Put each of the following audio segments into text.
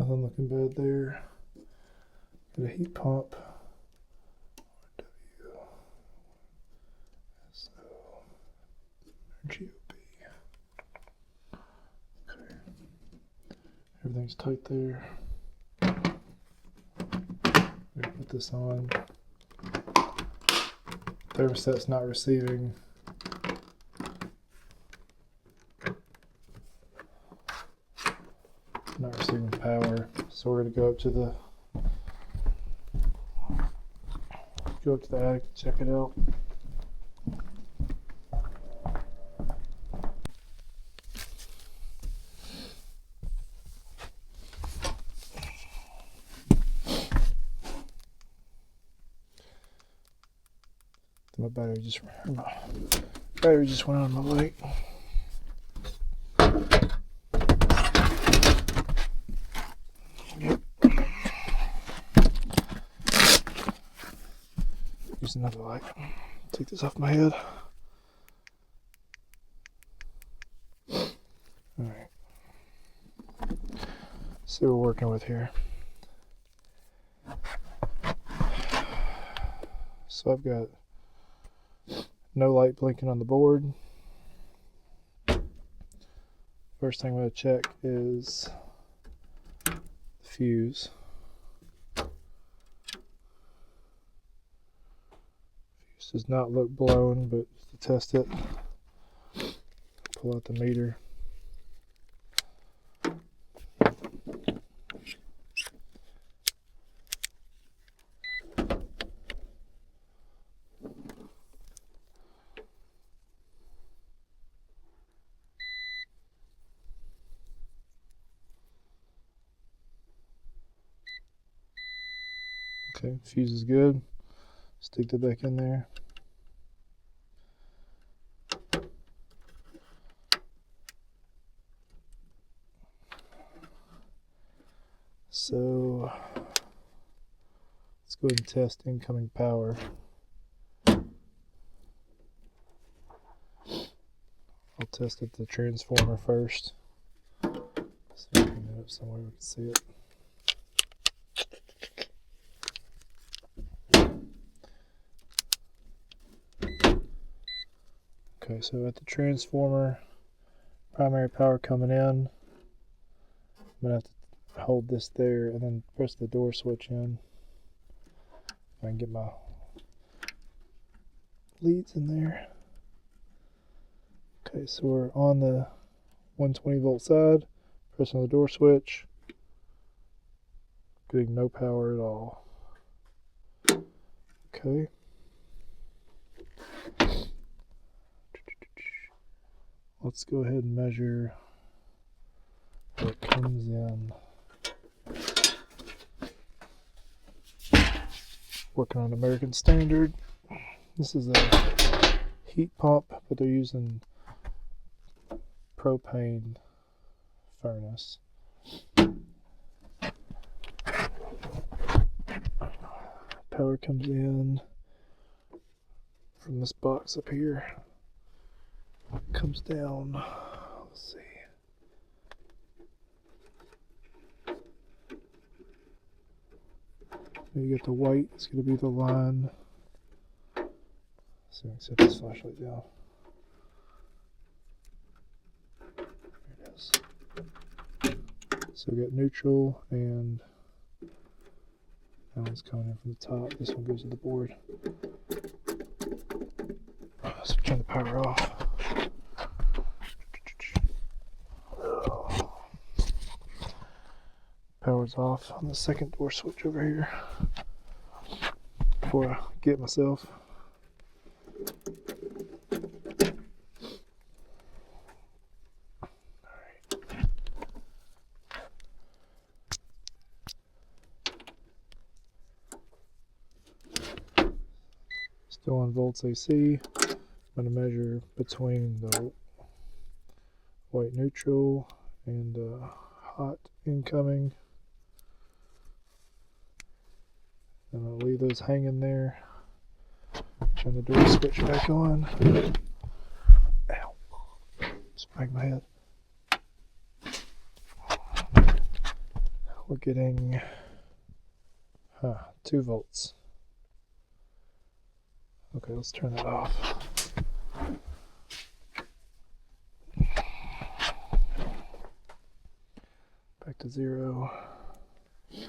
Nothing looking bad there. Got a heat pump. GOP. Okay. Everything's tight there. We'll put this on. Thermostat's not receiving. Not receiving power. So we're gonna go up to the attic and check it out. My battery just went on my light. Yep. Use another light. Take this off my head. Alright. See what we're working with here. So I've got no light blinking on the board. First thing I'm going to check is the fuse. Fuse does not look blown, but to test it, pull out the meter. Okay, fuse is good. Stick that back in there. So let's go ahead and test incoming power. I'll test at the transformer first. So we can get up somewhere we can see it. Okay, so at the transformer, primary power coming in, I'm going to have to hold this there and then press the door switch in. I can get my leads in there. Okay, so we're on the 120 volt side, pressing the door switch, getting no power at all. Okay. Let's go ahead and measure what comes in. Working on American Standard. This is a heat pump, but they're using propane furnace. Power comes in from this box up here. Comes down, let's see. You get the white, it's going to be the line. So I can set this flashlight down. There it is. So we got neutral, and that one's coming in from the top. This one goes to the board. So turn the power off. Power's off on the second door switch over here before I get myself. Still on volts AC. I'm going to measure between the white neutral and hot incoming. And I'll leave those hanging there. Turn the door switch back on. Ow. Smack my head. we're getting 2 volts. Okay, let's turn that off. Back to 0. I'm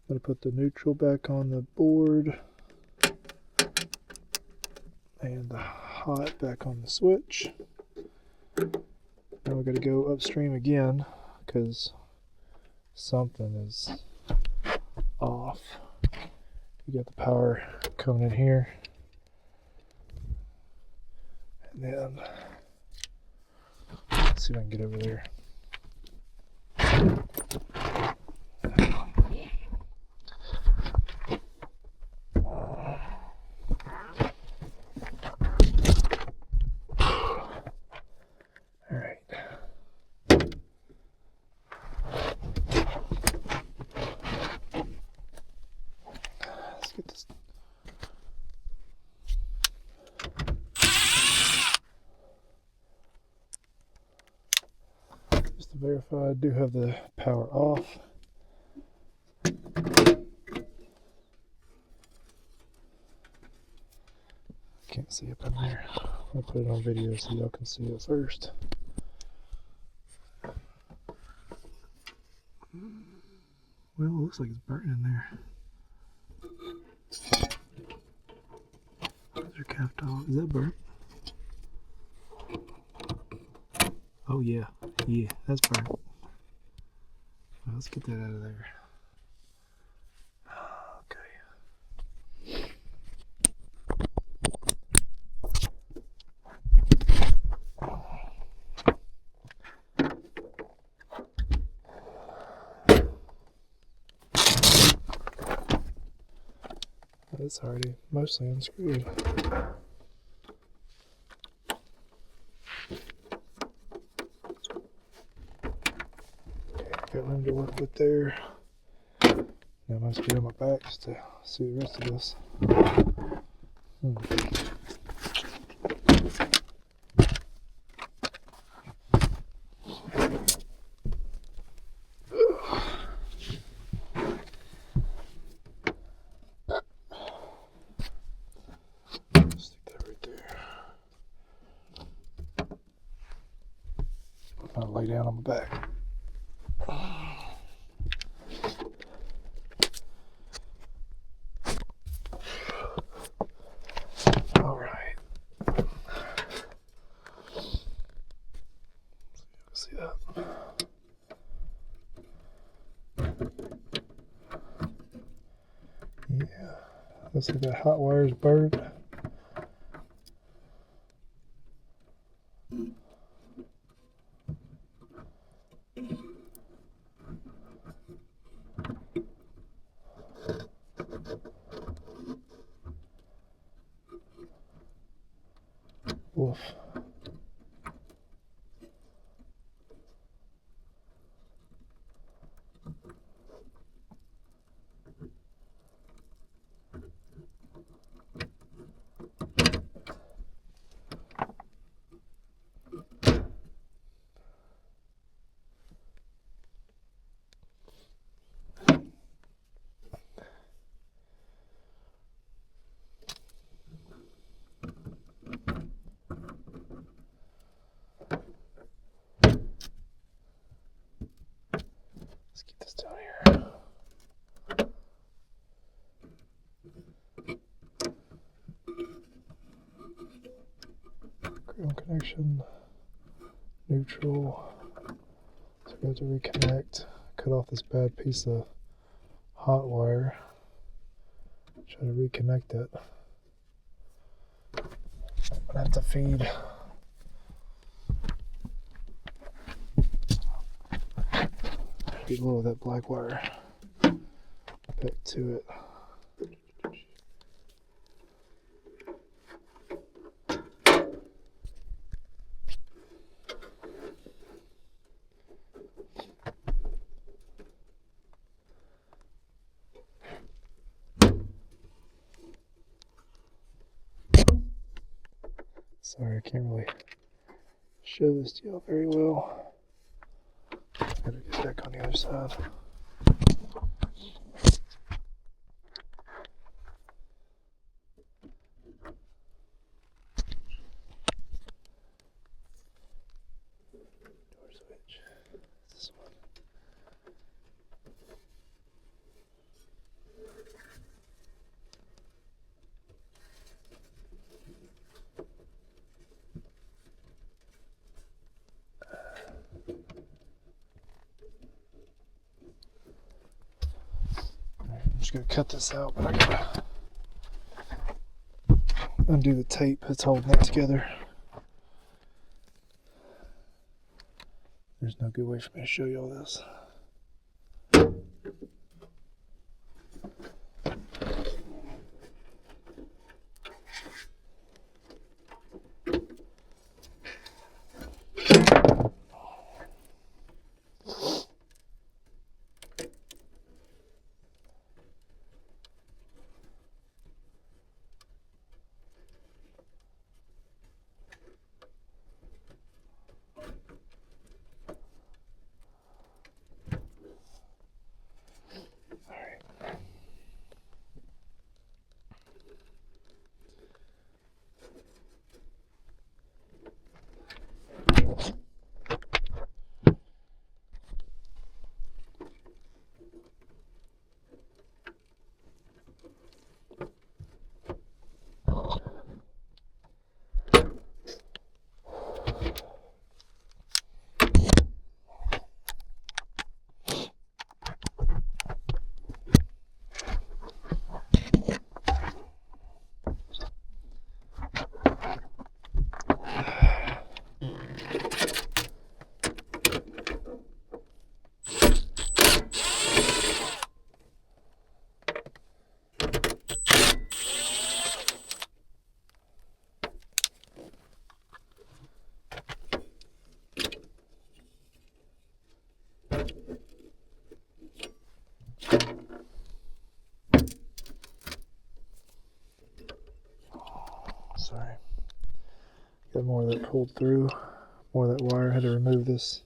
going to put the neutral back on the board and the hot back on the switch. Now we're going to go upstream again because something is off. You got the power coming in here, and then let's see if I can get over there. Just to verify, I do have the power off. Can't see up in there. I'll put it on video so y'all can see it first. Well, it looks like it's burning in there. Those are capped off. Is that burnt? Oh yeah, that's burnt. Well, let's get that out of there. Okay. It's already mostly unscrewed. Got room to work with there. Now I must be on my back just to see the rest of this. Stick that right there. I'll lay down on my back. See that? Yeah, looks like that hot wire's burnt. Woof. Let's get this down here. Ground connection, neutral. So we have to reconnect, cut off this bad piece of hot wire. Try to reconnect it. I have to feed a little of that black wire back to it. Sorry, I can't really show this to y'all very well. Gotta get back on the other side. this one. I'm just going to cut this out, but I gotta undo the tape that's holding it together. There's no good way for me to show you all this. Sorry. Got more of that pulled through, more of that wire. I had to remove this.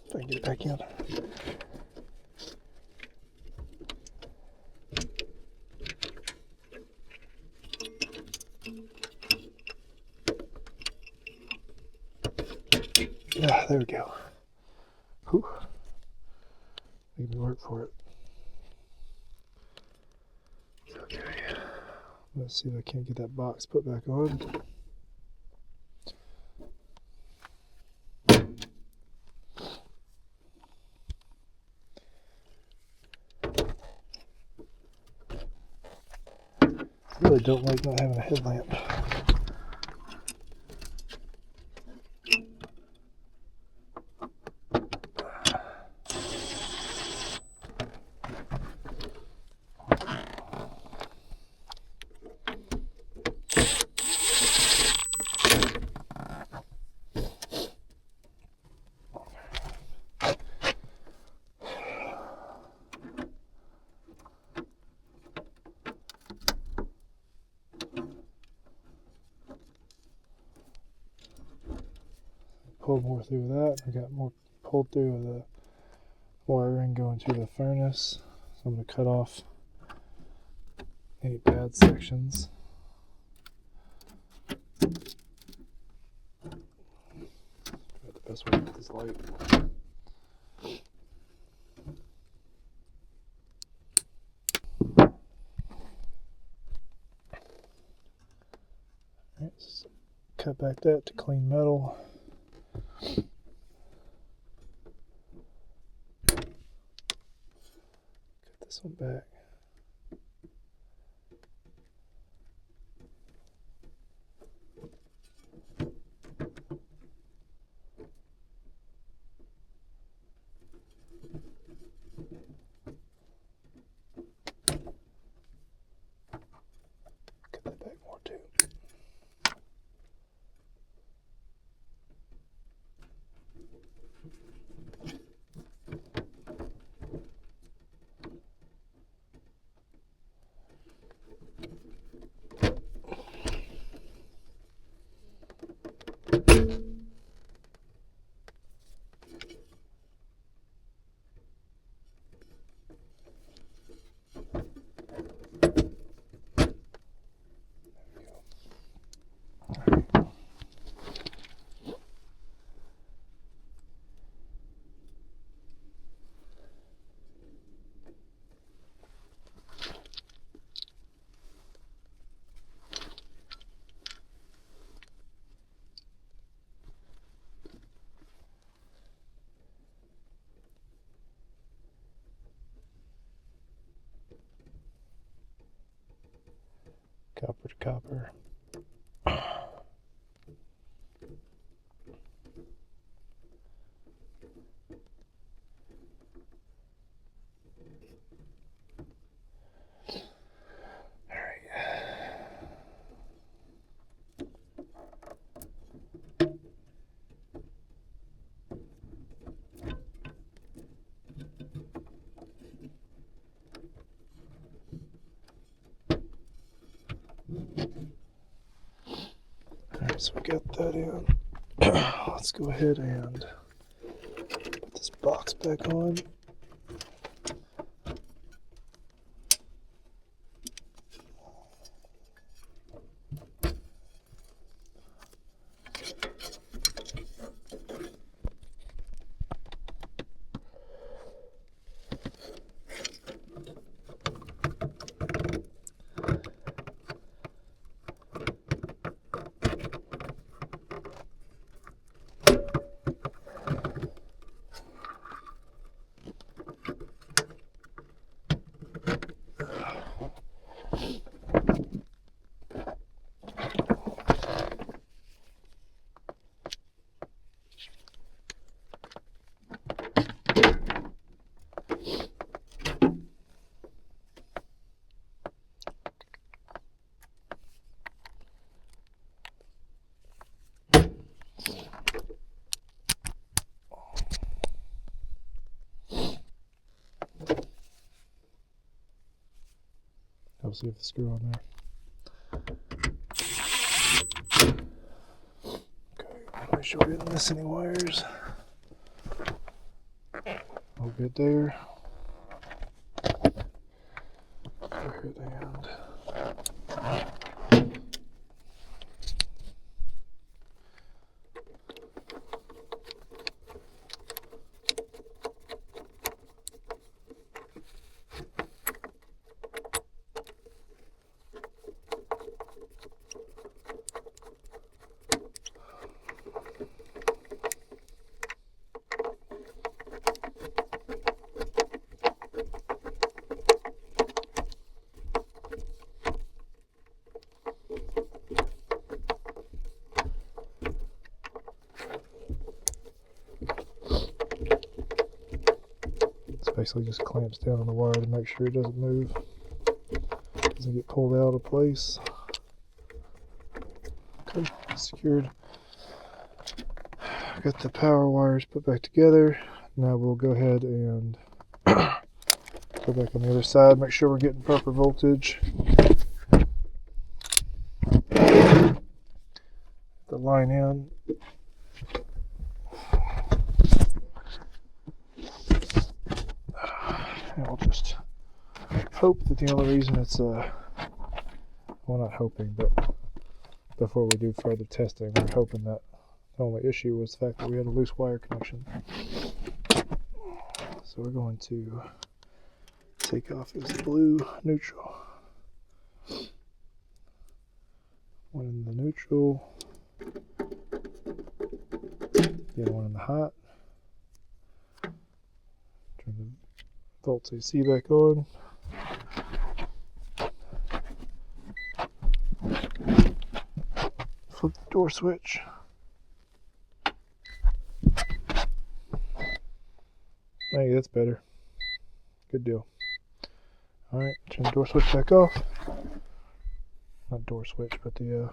If I can get it back in. Ah, there we go. Whew. Made me work for it. Okay. Let's see if I can't get that box put back on. I really don't like not having a headlamp. Pulled more through that. I got more pulled through with the wiring going to the furnace. So I'm going to cut off any bad sections. Try the best way with this light. Alright, so cut back that to clean metal. Cut this one back. Cut that back more too. Copper to copper. Alright, so we got that in. Let's go ahead and put this box back on. I'll see if the screw on there. Okay, make sure we didn't miss any wires. All good there. Go ahead and basically just clamps down on the wire to make sure it doesn't move, doesn't get pulled out of place. Okay, secured. Got the power wires put back together. Now we'll go ahead and go back on the other side, make sure we're getting proper voltage. The line in. And we'll just hope that the only reason it's well, not hoping, but before we do further testing, we're hoping that the only issue was the fact that we had a loose wire connection. So we're going to take off this blue neutral. One in the neutral, the other one in the hot. Turn the Volts AC back on. Flip the door switch. Hey, that's better. Good deal. Alright, turn the door switch back off. Not door switch, but the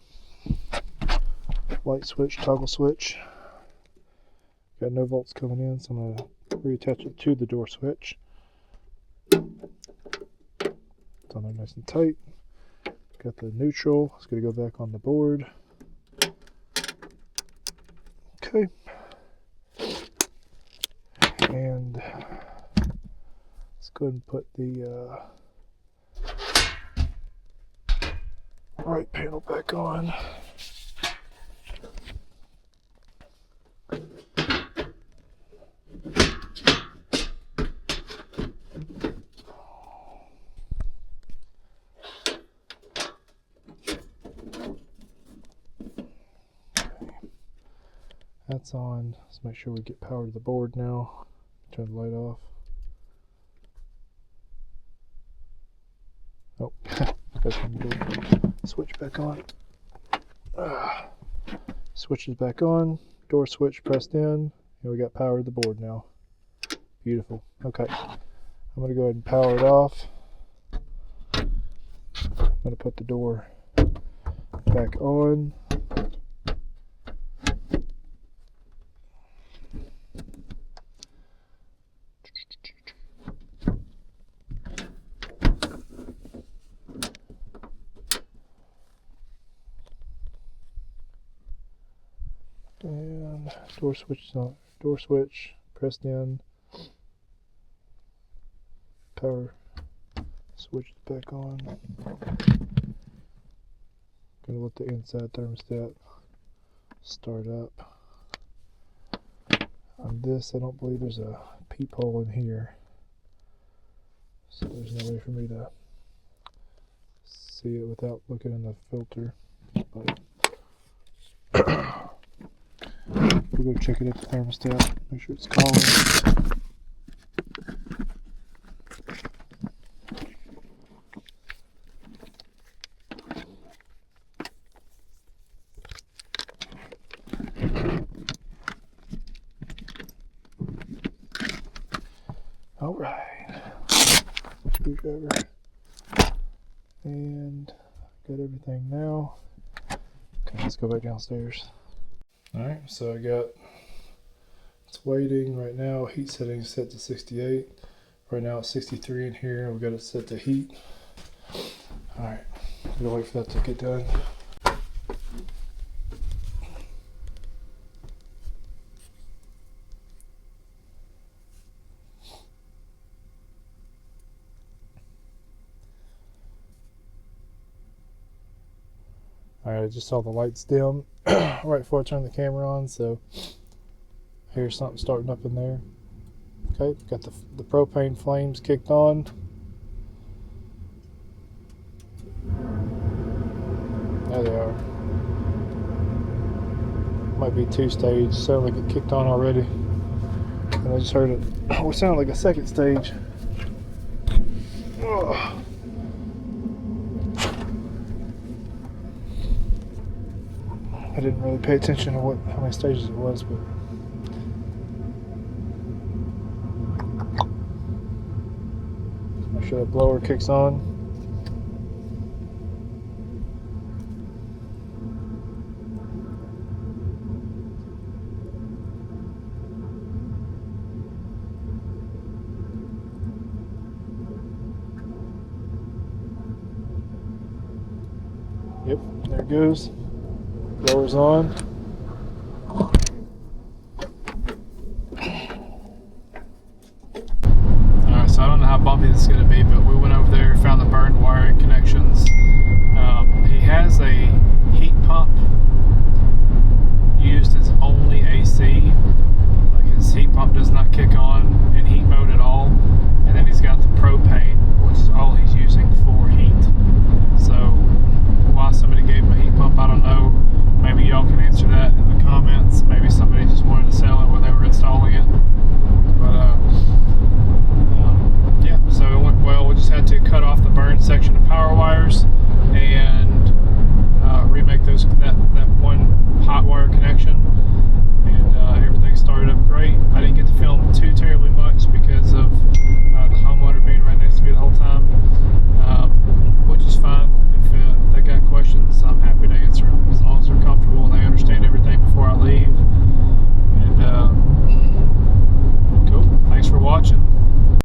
light switch, toggle switch. Got no volts coming in, so I'm going to reattach it to the door switch. It's on there nice and tight. Got the neutral. It's going to go back on the board. Okay. And let's go ahead and put the right panel back on. That's on. Let's make sure we get power to the board now. Turn the light off. Oh, switch back on. Switch is back on. Door switch pressed in. And we got power to the board now. Beautiful. Okay. I'm going to go ahead and power it off. I'm going to put the door back on. And door switch is on. Door switch pressed in. Power switch is back on. Gonna let the inside thermostat start up. On this, I don't believe there's a peephole in here, so there's no way for me to see it without looking in the filter. But we'll go check it at the thermostat, make sure it's calling. All right, screwdriver, and got everything now. Okay, let's go back downstairs. All right, so I got, it's waiting right now. Heat setting is set to 68. Right now it's 63 in here. We got it set to heat. All right, I'm gonna wait for that to get done. Alright, I just saw the lights dim right before I turned the camera on, so I hear something starting up in there. Okay, got the propane flames kicked on. There they are. Might be two-stage, sounded like it kicked on already. And I just heard it, what sounded like a second stage. Ugh. I didn't really pay attention to how many stages it was, but make sure that blower kicks on. Yep, there it goes. Blower's on.